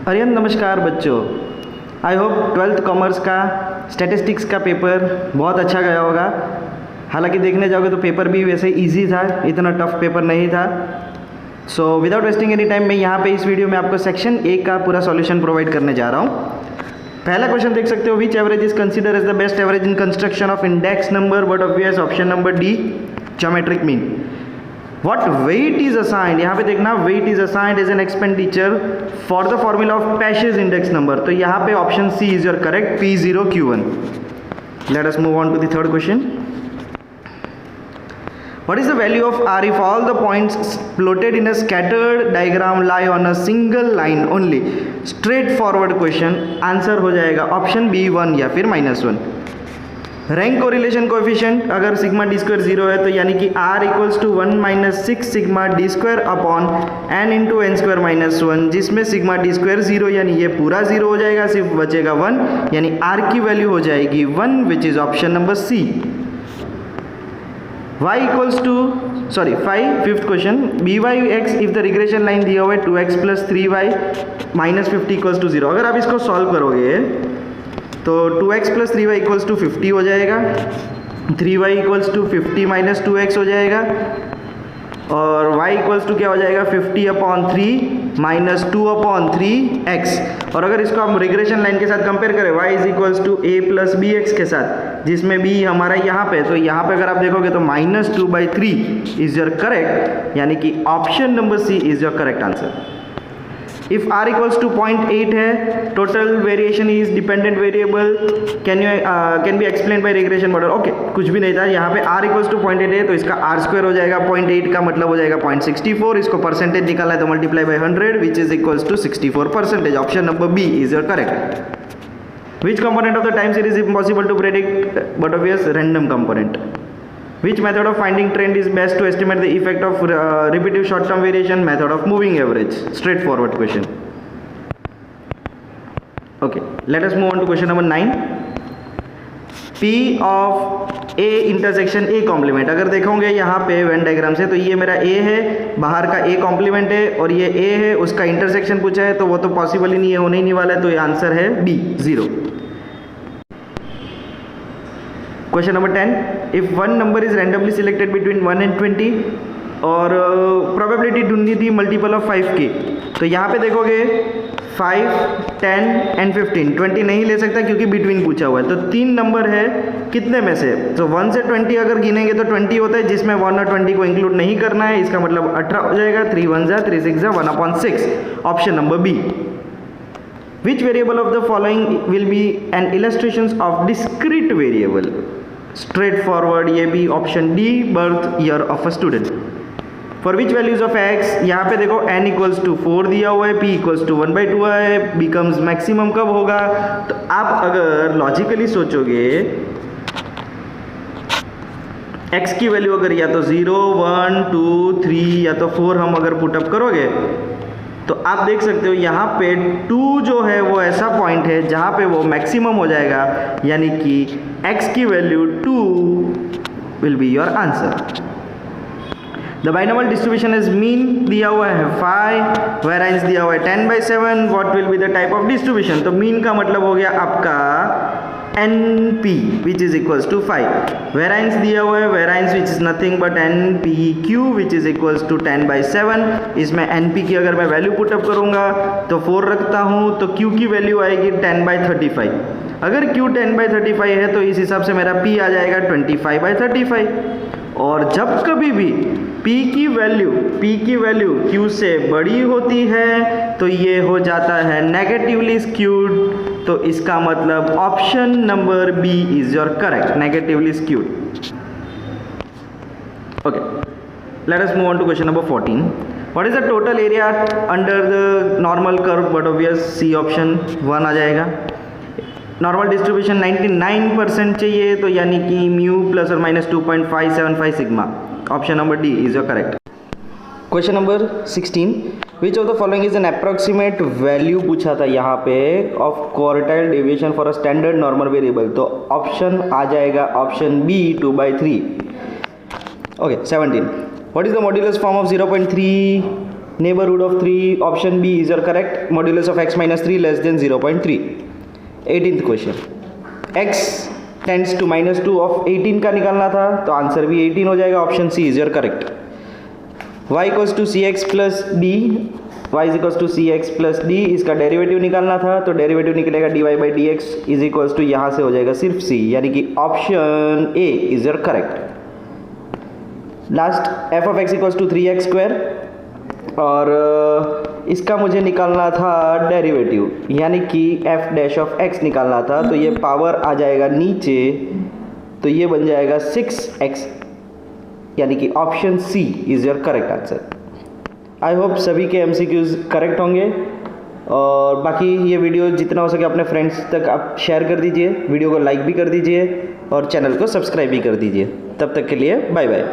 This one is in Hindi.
हरियन नमस्कार बच्चों। आई होप 12th कॉमर्स का स्टैटिस्टिक्स का पेपर बहुत अच्छा गया होगा। हालांकि देखने जाओगे तो पेपर भी वैसे इजी था, इतना टफ पेपर नहीं था। So without wasting any time मैं यहाँ पे इस वीडियो में आपको सेक्शन 1 का पूरा सॉल्यूशन प्रोवाइड करने जा रहा हूँ। पहला क्वेश्चन देख सकते हो, which average is consider as the best average in construction of index number but obvious option number D geometric mean. What weight is assigned, यहाँ पे देखना weight is assigned as an expenditure for the formula of Pasch's index number। तो यहाँ पे option C is your correct, P0Q1। Let us move on to the third question। What is the value of R if all the points plotted in a scattered diagram lie on a single line only? Straightforward question, answer हो जाएगा ऑप्शन B 1 या फिर -1। रैंक कोरिलेशन कोएफिशिएंट अगर सिग्मा डी स्क्वायर 0 है तो यानी कि R equals to 1 minus 6 sigma D square upon n into N square minus 1, जिसमें सिग्मा डी स्क्वायर 0 यानी ये पूरा 0 हो जाएगा, सिर्फ बचेगा 1 यानी R की वैल्यू हो जाएगी 1 which is option number C. y equals to fifth question, B Y X if the regression line दिया हुआ है 2x plus 3y minus 50 equals to 0। अगर आप इसको सॉल्व करोगे तो 2x plus 3y equals to 50 हो जाएगा, 3y equals to 50 minus 2x हो जाएगा और y इक्वल्स टू क्या हो जाएगा 50 अपॉन 3 माइनस 2 अपॉन 3x। और अगर इसको हम रिग्रेशन लाइन के साथ कंपेयर करें y is equals to a plus B X के साथ, जिसमें b हमारा यहाँ पे, तो यहाँ पे अगर आप देखोगे तो -2/3 इज योर करेक्ट, यानी कि option number C is your correct answer. If r equals to 0.8 है, total variation is dependent variable, can be explain by regression model. Okay, कुछ भी नहीं था, यहाँ पे r इक्वल्स टू 0.8 है तो इसका r स्क्वायर हो जाएगा 0.8 का मतलब हो जाएगा 0.64। इसको परसेंटेज निकालना है तो multiply by 100 which is equals to 64%। Option number B is your correct. Which component of the time series is impossible to predict but obvious random component. Which method of finding trend is best to estimate the effect of repetitive short-term variation? Method of moving average. Straightforward question. Okay, let us move on to question number 9. P of A intersection A complement। अगर देखोगे यहाँ पे वेन डायग्राम से तो ये मेरा A है, बाहर का A कॉम्प्लीमेंट है और ये A है, उसका इंटरसेक्शन पूछा है तो वो तो पॉसिबल ही नहीं है, होने ही नहीं वाला है, तो ये आंसर है B 0। Question number 10, if one number is randomly selected between 1 and 20 और प्रोबेबिलिटी ढूंढनी थी मल्टीपल ऑफ 5 की, तो यहाँ पे देखोगे 5, 10 and 15। 20 नहीं ले सकता क्योंकि बिटवीन पूछा हुआ है, तो 3 नंबर है कितने में से, तो 1 से 20 अगर गिनेंगे तो 20 होता है, जिसमें 1 और 20 को इंक्लूड नहीं करना है, इसका मतलब 18 हो जाएगा। 3 1 जा 3 6 जा 1/6, option number B. Which variable of the following will be an illustrations of discrete variable? Straightforward, ये भी option D, birth year of a student. For which values of x, यहाँ पे देखो n इक्वल्स टू 4 दिया हुआ है, p इक्वल्स टू 1/2 है, बिकम्स मैक्सिमम कब होगा, तो आप अगर लॉजिकली सोचोगे x की वैल्यू अगर या तो 0 1 2 3 या तो 4 हम अगर पुटअप करोगे तो आप देख सकते हो यहाँ पे 2 जो है वो ऐसा पॉइंट है जहाँ पे वो मैक्सिमम हो जाएगा, यानी कि x की value 2 will be your answer. The binomial distribution is mean दिया हुआ है 5, वेरिएंस दिया हुआ है 10/7। What will be the type of distribution, तो मीन का मतलब हो गया आपका NP which is equals to 5। Variance दिया हुआ है, variance which is nothing but NPQ which is equals to 10/7। इसमें NP की अगर मैं वैल्यू पुटअप करूंगा तो 4 रखता हूं तो Q की वैल्यू आएगी 10/35। अगर Q 10/35 है तो इस हिसाब से मेरा P आ जाएगा 25/35। और जब कभी भी P की वैल्यू Q से बड़ी होती है तो ये हो जाता है नेगेटिवली स्क्यूड, तो इसका मतलब option number B is your correct, negatively skewed. Okay, let us move on to question number 14। What is the total area under the normal curve, but obvious C option 1 आ जाएगा। नॉर्मल डिस्ट्रीब्यूशन 99% चाहिए, तो यानी कि म्यू प्लस और minus 2.575 sigma, option number D is your correct. Question number 16, which of the following is an approximate value पूछा था यहाँ पे of quartile deviation for a standard normal variable, तो ऑप्शन आ जाएगा option B 2/3। Okay, 17, what is the modulus form of 0.3 Neighborhood of 3, option B is your correct. Modulus of x minus 3 less than 0.3. 18th question. x tends to minus 2 of 18 का निकालना था, तो आंसर भी 18 हो जाएगा. Option C is your correct. y equals to C X plus D, y is equals to C X plus D, इसका डेरिवेटिव निकालना था, तो डेरिवेटिव निकलेगा dy by D X is equals to यहाँ से हो जाएगा सिर्फ c, यानी कि option A is your correct. Last f of x equals to 3x square, और इसका मुझे निकालना था डेरिवेटिव, यानी कि f डैश ऑफ x निकालना था, तो ये पावर आ जाएगा नीचे, तो ये बन जाएगा 6x, यानी कि option C is your correct answer. I hope सभी के MCQs करेक्ट होंगे, और बाकी ये वीडियो जितना हो सके अपने फ्रेंड्स तक आप शेयर कर दीजिए, वीडियो को लाइक भी कर दीजिए और चैनल को सब्सक्राइब भी कर दीजिए. तब तक के लिए बाय बाय.